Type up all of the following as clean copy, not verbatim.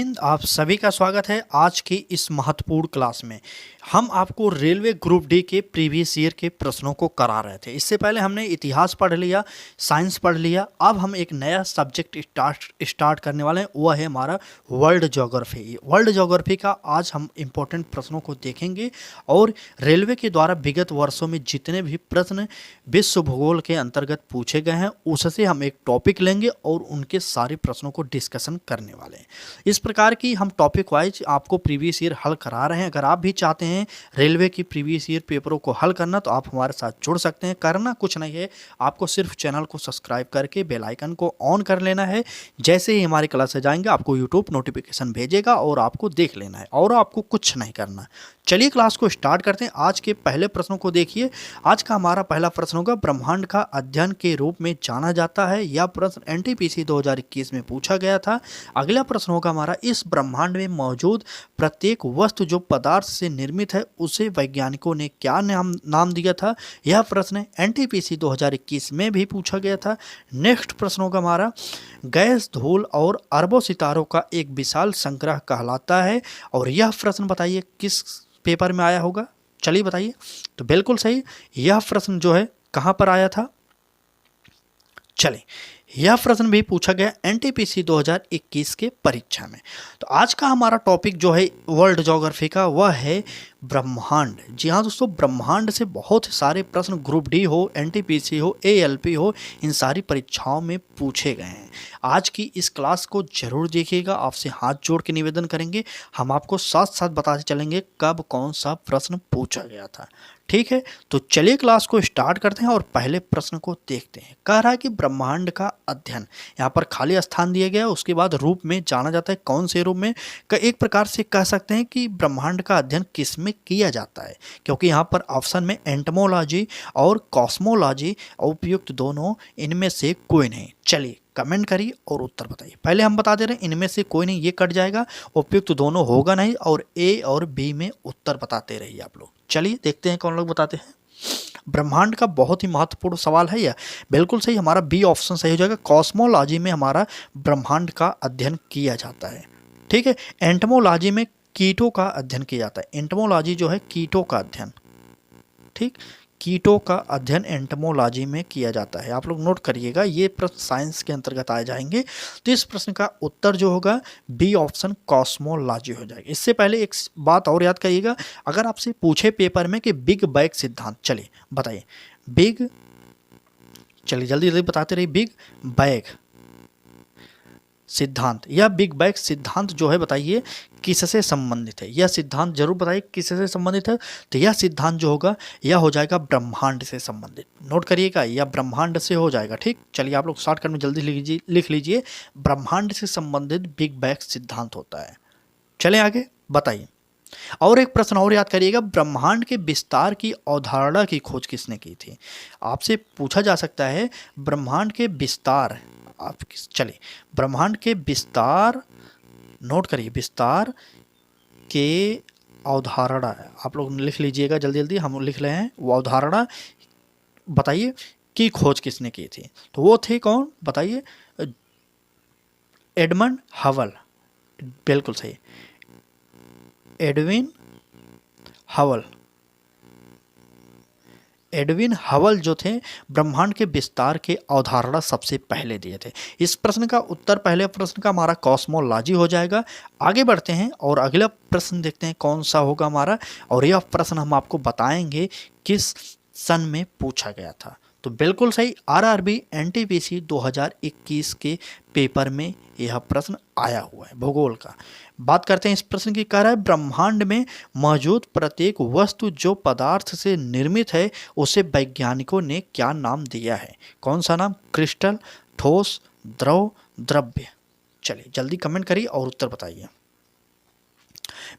हिंद। आप सभी का स्वागत है आज की इस महत्वपूर्ण क्लास में। हम आपको रेलवे ग्रुप डी के प्रीवियस ईयर के प्रश्नों को करा रहे थे। इससे पहले हमने इतिहास पढ़ लिया, साइंस पढ़ लिया। अब हम एक नया सब्जेक्ट स्टार्ट करने वाले हैं, वह है हमारा वर्ल्ड ज्योग्राफी। वर्ल्ड ज्योग्राफी का आज हम इम्पोर्टेंट प्रश्नों को देखेंगे और रेलवे के द्वारा विगत वर्षों में जितने भी प्रश्न विश्व भूगोल के अंतर्गत पूछे गए हैं उससे हम एक टॉपिक लेंगे और उनके सारे प्रश्नों को डिस्कशन करने वाले हैं। इस प्रकार की हम टॉपिक वाइज आपको प्रीवियस ईयर हल करा रहे हैं। अगर आप भी चाहते हैं रेलवे की प्रीवियस ईयर पेपरों को हल करना तो आप हमारे साथ जुड़ सकते हैं। करना कुछ नहीं है, आपको सिर्फ चैनल को सब्सक्राइब करके बेल आइकन को ऑन कर लेना है। जैसे ही हमारी क्लास से जाएंगे आपको यूट्यूब नोटिफिकेशन भेजेगा और आपको देख लेना है और आपको कुछ नहीं करना। चलिए क्लास को स्टार्ट करते हैं। आज के पहले प्रश्नों को देखिए। आज का हमारा पहला प्रश्न होगा, ब्रह्मांड का अध्ययन के रूप में जाना जाता है। यह प्रश्न एनटीपीसी 2021 में पूछा गया था। अगला प्रश्न होगा हमारा, इस ब्रह्मांड में मौजूद प्रत्येक वस्तु जो पदार्थ से निर्मित है उसे वैज्ञानिकों ने क्या नाम दिया था। यह प्रश्न एनटीपीसी 2021 में भी पूछा गया था। नेक्स्ट प्रश्न होगा हमारा, गैस, धूल और अरबों सितारों का एक विशाल संग्रह कहलाता है। और यह प्रश्न बताइए किस पेपर में आया होगा। चलिए बताइए। तो बिल्कुल सही, यह प्रश्न जो है कहां पर आया था। चलिए, यह प्रश्न भी पूछा गया एनटीपीसी 2021 के परीक्षा में। तो आज का हमारा टॉपिक जो है वर्ल्ड ज्योग्राफी का वह है ब्रह्मांड। जी हाँ दोस्तों, ब्रह्मांड से बहुत सारे प्रश्न ग्रुप डी हो, एनटीपीसी हो, एएलपी हो, इन सारी परीक्षाओं में पूछे गए हैं। आज की इस क्लास को जरूर देखिएगा। आपसे हाथ जोड़ के निवेदन करेंगे, हम आपको साथ साथ बताते चलेंगे कब कौन सा प्रश्न पूछा गया था। ठीक है, तो चलिए क्लास को स्टार्ट करते हैं और पहले प्रश्न को देखते हैं। कह रहा है कि ब्रह्मांड का अध्ययन, यहाँ पर खाली स्थान दिया गया, उसके बाद रूप में जाना जाता है। कौन से रूप में? एक प्रकार से कह सकते हैं कि ब्रह्मांड का अध्ययन किस में किया जाता है, क्योंकि यहाँ पर ऑप्शन में एंटमोलॉजी और कॉस्मोलॉजी उपयुक्त दोनों, इनमें से कोई नहीं। चलिए कमेंट करिए और उत्तर बताइए। पहले हम बता दे रहे हैं इनमें से कोई नहीं, ये कट जाएगा, उपयुक्त दोनों होगा नहीं। और ए और बी में उत्तर बताते रहिए आप लोग। चलिए देखते हैं कौन लोग बताते हैं। ब्रह्मांड का बहुत ही महत्वपूर्ण सवाल है यह। बिल्कुल सही, हमारा बी ऑप्शन सही हो जाएगा। कॉस्मोलॉजी में हमारा ब्रह्मांड का अध्ययन किया जाता है। ठीक है, एंटमोलॉजी में कीटों का अध्ययन किया जाता है। एंटमोलॉजी जो है कीटों का अध्ययन, ठीक, कीटों का अध्ययन एंटमोलॉजी में किया जाता है। आप लोग नोट करिएगा, ये प्रश्न साइंस के अंतर्गत आ जाएंगे। तो इस प्रश्न का उत्तर जो होगा बी ऑप्शन कॉस्मोलॉजी हो जाएगा। इससे पहले एक बात और याद करिएगा, अगर आपसे पूछे पेपर में कि बिग बैंग सिद्धांत, चलिए बताइए बिग, चलिए जल्दी जल्दी बताते रहिए। बिग बैंग सिद्धांत या बिग बैंग सिद्धांत जो है बताइए किससे संबंधित है। यह सिद्धांत जरूर बताइए किससे संबंधित है। तो यह सिद्धांत जो होगा यह हो जाएगा ब्रह्मांड से संबंधित। नोट करिएगा, यह ब्रह्मांड से हो जाएगा। ठीक, चलिए आप लोग शॉर्टकट में जल्दी लिख लीजिए, ब्रह्मांड से संबंधित बिग बैंग सिद्धांत होता है। चले आगे बताइए। और एक प्रश्न और याद करिएगा, ब्रह्मांड के विस्तार की अवधारणा की खोज किसने की थी। आपसे पूछा जा सकता है ब्रह्मांड के विस्तार, आप चलिए ब्रह्मांड के विस्तार, नोट करिए, विस्तार के अवधारणा आप लोग लिख लीजिएगा जल्दी जल्दी, हम लिख रहे हैं। वो अवधारणा बताइए की खोज किसने की थी। तो वो थे कौन बताइए, एडमंड हबल। बिल्कुल सही, एडविन हबल। एडविन हबल जो थे ब्रह्मांड के विस्तार के अवधारणा सबसे पहले दिए थे। इस प्रश्न का उत्तर पहले प्रश्न का हमारा कॉस्मोलॉजी हो जाएगा। आगे बढ़ते हैं और अगला प्रश्न देखते हैं कौन सा होगा हमारा। और यह प्रश्न हम आपको बताएंगे किस सन में पूछा गया था। तो बिल्कुल सही, आरआरबी एनटीपीसी 2021 के पेपर में यह प्रश्न आया हुआ है भूगोल का। बात करते हैं इस प्रश्न की। कह रहा है ब्रह्मांड में मौजूद प्रत्येक वस्तु जो पदार्थ से निर्मित है उसे वैज्ञानिकों ने क्या नाम दिया है। कौन सा नाम? क्रिस्टल, ठोस, द्रव, द्रव्य। चलिए जल्दी कमेंट करिए और उत्तर बताइए।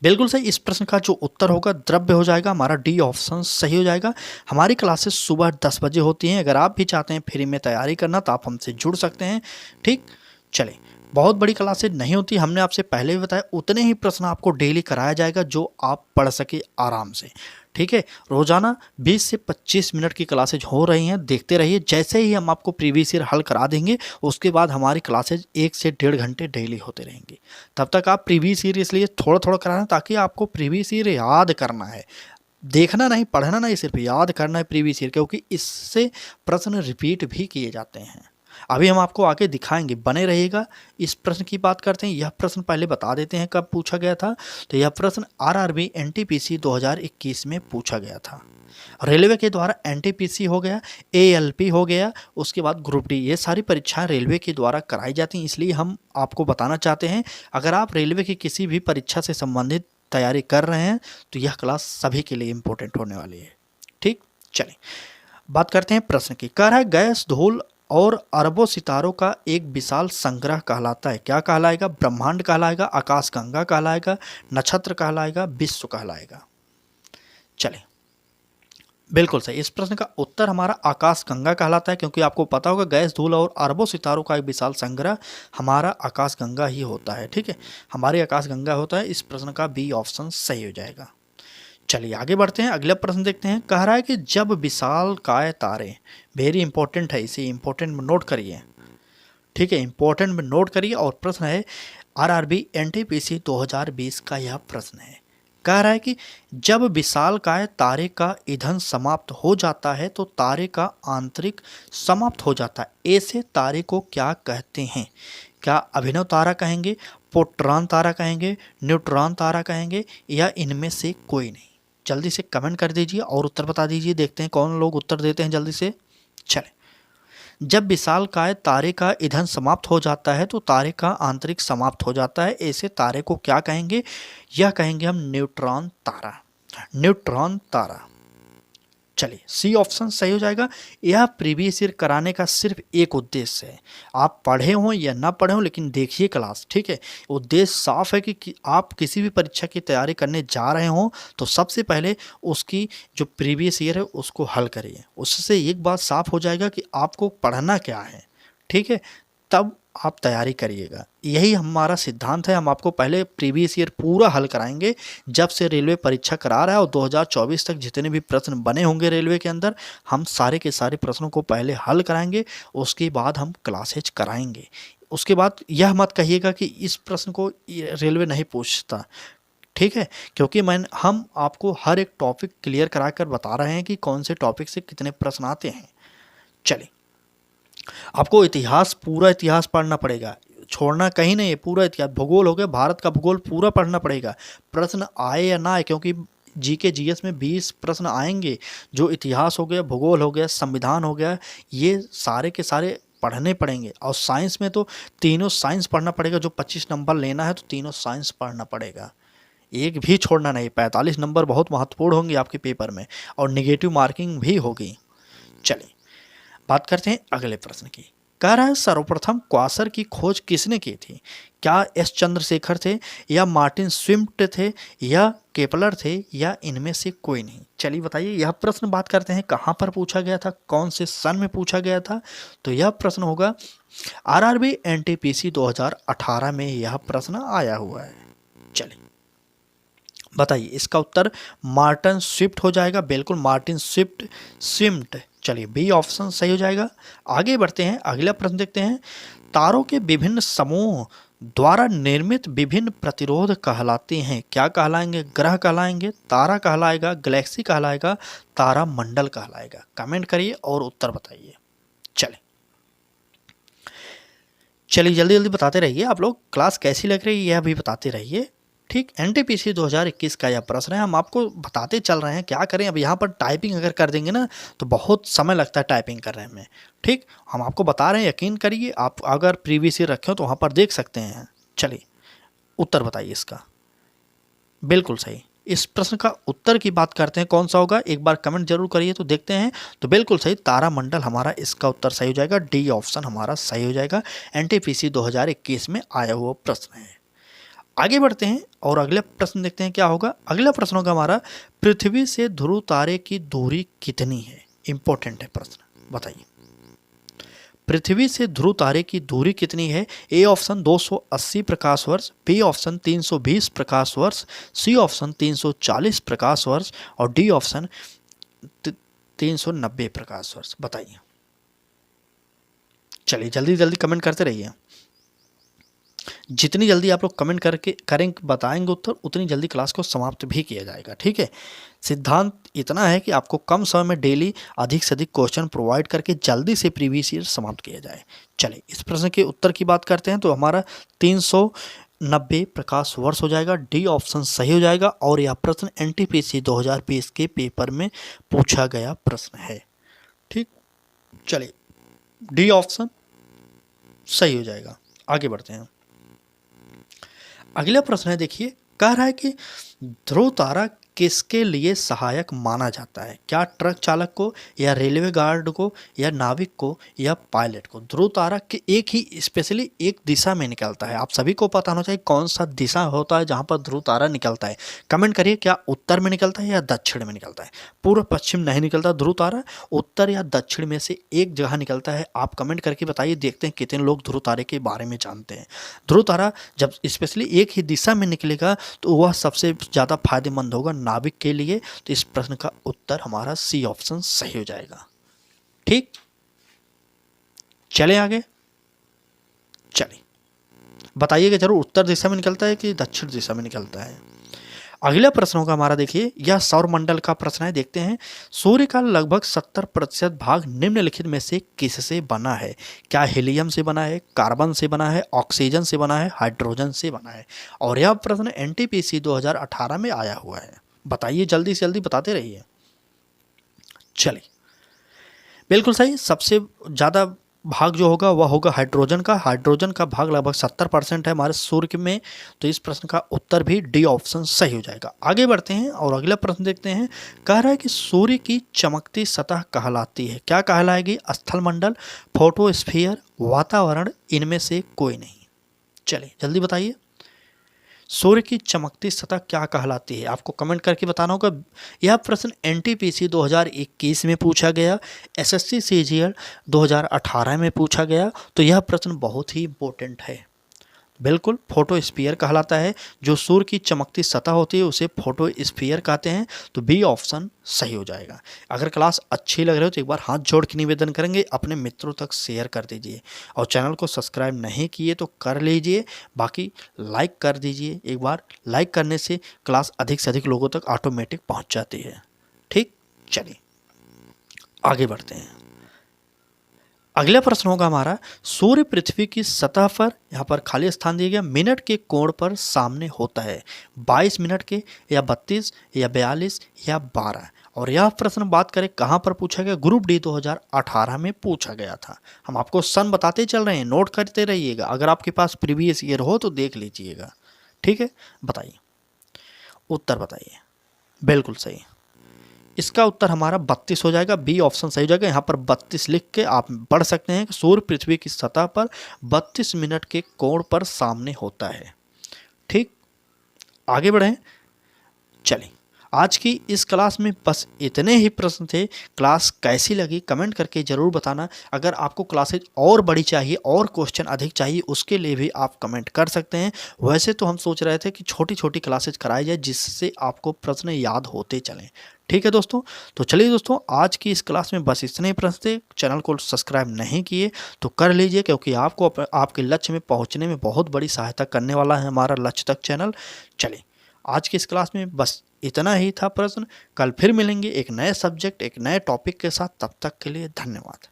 बिल्कुल सही, इस प्रश्न का जो उत्तर होगा द्रव्य हो जाएगा। हमारा डी ऑप्शन सही हो जाएगा। हमारी क्लासेस सुबह 10 बजे होती हैं। अगर आप भी चाहते हैं फ्री में तैयारी करना तो आप हमसे जुड़ सकते हैं। ठीक, चलिए बहुत बड़ी क्लासेज नहीं होती, हमने आपसे पहले भी बताया। उतने ही प्रश्न आपको डेली कराया जाएगा जो आप पढ़ सके आराम से। ठीक है, रोजाना 20 से 25 मिनट की क्लासेज हो रही हैं, देखते रहिए। जैसे ही हम आपको प्रीवियस ईयर हल करा देंगे उसके बाद हमारी क्लासेज 1 से 1.5 घंटे डेली होते रहेंगी। तब तक आप प्रीवियस ईयर इसलिए थोड़ा थोड़ा करा रहे हैं ताकि आपको प्रीवियस ईयर याद करना है, देखना नहीं, पढ़ना नहीं, सिर्फ याद करना है प्रीवियस ईयर, क्योंकि इससे प्रश्न रिपीट भी किए जाते हैं। अभी हम आपको आगे दिखाएंगे, बने रहिएगा। इस प्रश्न की बात करते हैं। यह प्रश्न पहले बता देते हैं कब पूछा गया था। तो यह प्रश्न आरआरबी एनटीपीसी 2021 में पूछा गया था। रेलवे के द्वारा एनटीपीसी हो गया, एएलपी हो गया, उसके बाद ग्रुप डी, ये सारी परीक्षाएं रेलवे के द्वारा कराई जाती हैं। इसलिए हम आपको बताना चाहते हैं, अगर आप रेलवे की किसी भी परीक्षा से संबंधित तैयारी कर रहे हैं तो यह क्लास सभी के लिए इम्पोर्टेंट होने वाली है। ठीक, चलिए बात करते हैं प्रश्न की। कह रहा है गैस, धूल और अरबों सितारों का एक विशाल संग्रह कहलाता है। क्या कहलाएगा? ब्रह्मांड कहलाएगा, आकाशगंगा कहलाएगा, नक्षत्र कहलाएगा, विश्व कहलाएगा। चलिए, बिल्कुल सही। इस प्रश्न का उत्तर हमारा आकाशगंगा कहलाता है, क्योंकि आपको पता होगा गैस, धूल और अरबों सितारों का एक विशाल संग्रह हमारा आकाशगंगा ही होता है। ठीक है, हमारी आकाशगंगा होता है। इस प्रश्न का बी ऑप्शन सही हो जाएगा। चलिए आगे बढ़ते हैं, अगला प्रश्न देखते हैं। कह रहा है कि जब विशाल काय तारे, वेरी इंपॉर्टेंट है, इसे इंपॉर्टेंट में नोट करिए। ठीक है, इंपॉर्टेंट में नोट करिए। और प्रश्न है आरआरबी एनटीपीसी 2020 का यह प्रश्न है। कह रहा है कि जब विशालकाय तारे का ईंधन समाप्त हो जाता है तो तारे का आंतरिक समाप्त हो जाता है। ऐसे तारे को क्या कहते हैं? क्या अभिनव तारा कहेंगे, प्रोटॉन तारा कहेंगे, न्यूट्रॉन तारा कहेंगे, या इनमें से कोई नहीं? जल्दी से कमेंट कर दीजिए और उत्तर बता दीजिए। देखते हैं कौन लोग उत्तर देते हैं जल्दी से। चलें, जब विशालकाय तारे का ईंधन समाप्त हो जाता है तो तारे का आंतरिक समाप्त हो जाता है। ऐसे तारे को क्या कहेंगे? यह कहेंगे हम न्यूट्रॉन तारा, न्यूट्रॉन तारा। चलिए, सी ऑप्शन सही हो जाएगा। यह प्रीवियस ईयर कराने का सिर्फ एक उद्देश्य है, आप पढ़े हों या ना पढ़े हों, लेकिन देखिए क्लास। ठीक है, उद्देश्य साफ है कि आप किसी भी परीक्षा की तैयारी करने जा रहे हों तो सबसे पहले उसकी जो प्रीवियस ईयर है उसको हल करिए। उससे एक बात साफ हो जाएगा कि आपको पढ़ना क्या है। ठीक है, तब आप तैयारी करिएगा। यही हमारा सिद्धांत है। हम आपको पहले प्रीवियस ईयर पूरा हल कराएंगे, जब से रेलवे परीक्षा करा रहा है, और 2024 तक जितने भी प्रश्न बने होंगे रेलवे के अंदर, हम सारे के सारे प्रश्नों को पहले हल कराएंगे, उसके बाद हम क्लासेज कराएंगे। उसके बाद यह मत कहिएगा कि इस प्रश्न को रेलवे नहीं पूछता। ठीक है, क्योंकि हम आपको हर एक टॉपिक क्लियर करा कर बता रहे हैं कि कौन से टॉपिक से कितने प्रश्न आते हैं। चलिए, आपको इतिहास, पूरा इतिहास पढ़ना पड़ेगा, छोड़ना कहीं नहीं है। पूरा इतिहास, भूगोल हो गया, भारत का भूगोल पूरा पढ़ना पड़ेगा, प्रश्न आए या ना आए, क्योंकि जीके जीएस में 20 प्रश्न आएंगे। जो इतिहास हो गया, भूगोल हो गया, संविधान हो गया, ये सारे के सारे पढ़ने पड़ेंगे। और साइंस में तो तीनों साइंस पढ़ना पड़ेगा। जो 25 नंबर लेना है तो तीनों साइंस पढ़ना पड़ेगा, एक भी छोड़ना नहीं। 45 नंबर बहुत महत्वपूर्ण होंगे आपके पेपर में, और नेगेटिव मार्किंग भी होगी। चलिए बात करते हैं अगले प्रश्न की। कह रहा है सर्वप्रथम क्वासर की खोज किसने की थी? क्या एस चंद्रशेखर थे, या मार्टिन स्विफ्ट थे, या केपलर थे, या इनमें से कोई नहीं? चलिए बताइए, यह प्रश्न बात करते हैं कहाँ पर पूछा गया था, कौन से सन में पूछा गया था? तो यह प्रश्न होगा आरआरबी एनटीपीसी 2018 में यह प्रश्न आया हुआ है। चलिए बताइए, इसका उत्तर मार्टिन स्विफ्ट हो जाएगा। बिल्कुल, मार्टिन स्विफ्ट। चलिए, बी ऑप्शन सही हो जाएगा। आगे बढ़ते हैं, अगला प्रश्न देखते हैं। तारों के विभिन्न समूह द्वारा निर्मित विभिन्न प्रतिरोध कहलाते हैं। क्या कहलाएंगे? ग्रह कहलाएंगे, तारा कहलाएगा, गैलेक्सी कहलाएगा, तारा मंडल कहलाएगा? कमेंट करिए और उत्तर बताइए। चलिए जल्दी जल्दी बताते रहिए। आप लोग क्लास कैसी लग रही है यह भी बताते रहिए। ठीक, एनटीपीसी 2021 का यह प्रश्न है, हम आपको बताते चल रहे हैं। क्या करें, अब यहाँ पर टाइपिंग अगर कर देंगे ना तो बहुत समय लगता है टाइपिंग करने में। ठीक, हम आपको बता रहे हैं, यकीन करिए। आप अगर प्रीवियस ईयर रखे हो तो वहाँ पर देख सकते हैं। चलिए उत्तर बताइए इसका। बिल्कुल सही। इस प्रश्न का उत्तर की बात करते हैं, कौन सा होगा, एक बार कमेंट जरूर करिए तो देखते हैं। तो बिल्कुल सही, तारामंडल हमारा इसका उत्तर सही हो जाएगा। डी ऑप्शन हमारा सही हो जाएगा। एनटीपीसी 2021 में आया हुआ प्रश्न है। आगे बढ़ते हैं और अगले प्रश्न देखते हैं क्या होगा। अगला प्रश्न होगा हमारा, पृथ्वी से ध्रुव तारे की दूरी कितनी है? इंपॉर्टेंट है प्रश्न, बताइए। पृथ्वी से ध्रुव तारे की दूरी कितनी है? ए ऑप्शन 280 प्रकाश वर्ष, बी ऑप्शन 320 प्रकाश वर्ष, सी ऑप्शन 340 प्रकाश वर्ष और डी ऑप्शन 390 प्रकाश वर्ष। बताइए। चलिए जल्दी जल्दी कमेंट करते रहिए। जितनी जल्दी आप लोग कमेंट करके करेंगे बताएंगे उत्तर, उतनी जल्दी क्लास को समाप्त भी किया जाएगा। ठीक है, सिद्धांत इतना है कि आपको कम समय में डेली अधिक से अधिक क्वेश्चन प्रोवाइड करके जल्दी से प्रीवियस ईयर समाप्त किया जाए। चलिए इस प्रश्न के उत्तर की बात करते हैं तो हमारा 390 प्रकाश वर्ष हो जाएगा, डी ऑप्शन सही हो जाएगा और यह प्रश्न एनटीपीसी 2020 के पेपर में पूछा गया प्रश्न है। ठीक, चलिए डी ऑप्शन सही हो जाएगा। आगे बढ़ते हैं। अगला प्रश्न है, देखिए कह रहा है कि ध्रुव तारा किसके लिए सहायक माना जाता है? क्या ट्रक चालक को या रेलवे गार्ड को या नाविक को या पायलट को? ध्रुव तारा के एक ही स्पेशली एक दिशा में निकलता है। आप सभी को पता होना चाहिए कौन सा दिशा होता है जहां पर ध्रुव तारा निकलता है। कमेंट करिए, क्या उत्तर में निकलता है या दक्षिण में निकलता है? पूर्व पश्चिम नहीं निकलता ध्रुव तारा, उत्तर या दक्षिण में से एक जगह निकलता है। आप कमेंट करके बताइए, देखते हैं कितने लोग ध्रुव तारे के बारे में जानते हैं। ध्रुव तारा जब स्पेशली एक ही दिशा में निकलेगा तो वह सबसे ज़्यादा फायदेमंद होगा नाविक के लिए। तो इस प्रश्न का उत्तर हमारा सी ऑप्शन सही हो जाएगा। ठीक, चलें आगे। चलिए बताइएगा जरूर, उत्तर दिशा में निकलता है कि दक्षिण दिशा में निकलता है। अगला प्रश्न होगा हमारा, देखिए यह सौर मंडल का प्रश्न है। देखते हैं, सूर्य का लगभग 70% भाग निम्नलिखित में से किससे बना है? क्या हीलियम से बना है, कार्बन से बना है, ऑक्सीजन से बना है, हाइड्रोजन से बना है? और यह प्रश्न एनटीपीसी 2018 में आया हुआ है। बताइए, जल्दी से जल्दी बताते रहिए। चलिए बिल्कुल सही, सबसे ज़्यादा भाग जो होगा वह होगा हाइड्रोजन का। हाइड्रोजन का भाग लगभग 70% है हमारे सूर्य में। तो इस प्रश्न का उत्तर भी डी ऑप्शन सही हो जाएगा। आगे बढ़ते हैं और अगला प्रश्न देखते हैं। कह रहा है कि सूर्य की चमकती सतह कहलाती है? क्या कहलाएगी? स्थलमंडल, फोटोस्फीयर, वातावरण, इनमें से कोई नहीं। चलिए जल्दी बताइए, सूर्य की चमकती सतह क्या कहलाती है? आपको कमेंट करके बताना होगा। यह प्रश्न एनटीपीसी 2021 में पूछा गया, एसएससी सीजीएल 2018 में पूछा गया। तो यह प्रश्न बहुत ही इंपॉर्टेंट है। बिल्कुल, फोटोस्फीयर कहलाता है। जो सूर्य की चमकती सतह होती है उसे फोटोस्फीयर कहते हैं। तो बी ऑप्शन सही हो जाएगा। अगर क्लास अच्छी लग रही हो तो एक बार हाथ जोड़ के निवेदन करेंगे, अपने मित्रों तक शेयर कर दीजिए और चैनल को सब्सक्राइब नहीं किए तो कर लीजिए। बाकी लाइक कर दीजिए, एक बार लाइक करने से क्लास अधिक से अधिक लोगों तक ऑटोमेटिक पहुँच जाती है। ठीक, चलिए आगे बढ़ते हैं। अगला प्रश्न होगा हमारा, सूर्य पृथ्वी की सतह पर, यहाँ पर खाली स्थान दिया गया, मिनट के कोण पर सामने होता है? 22 मिनट के या 32 या 42 या 12? और यह प्रश्न बात करें कहाँ पर पूछा गया? ग्रुप डी 2018 में पूछा गया था। हम आपको सन बताते चल रहे हैं, नोट करते रहिएगा। अगर आपके पास प्रीवियस ईयर हो तो देख लीजिएगा। ठीक है, बताइए उत्तर बताइए। बिल्कुल सही, इसका उत्तर हमारा 32 हो जाएगा। बी ऑप्शन सही हो जाएगा। यहाँ पर 32 लिख के आप पढ़ सकते हैं कि सूर्य पृथ्वी की सतह पर 32 मिनट के कोण पर सामने होता है। ठीक, आगे बढ़ें। चलिए, आज की इस क्लास में बस इतने ही प्रश्न थे। क्लास कैसी लगी कमेंट करके ज़रूर बताना। अगर आपको क्लासेज और बड़ी चाहिए और क्वेश्चन अधिक चाहिए उसके लिए भी आप कमेंट कर सकते हैं। वैसे तो हम सोच रहे थे कि छोटी छोटी क्लासेज कराई जाए जिससे आपको प्रश्न याद होते चलें। ठीक है दोस्तों, तो चलिए दोस्तों, आज की इस क्लास में बस इतने ही प्रश्न थे। चैनल को सब्सक्राइब नहीं किए तो कर लीजिए, क्योंकि आपको आपके लक्ष्य में पहुंचने में बहुत बड़ी सहायता करने वाला है हमारा लक्ष्य तक चैनल। चलिए, आज की इस क्लास में बस इतना ही था प्रश्न। कल फिर मिलेंगे एक नए सब्जेक्ट, एक नए टॉपिक के साथ। तब तक के लिए धन्यवाद।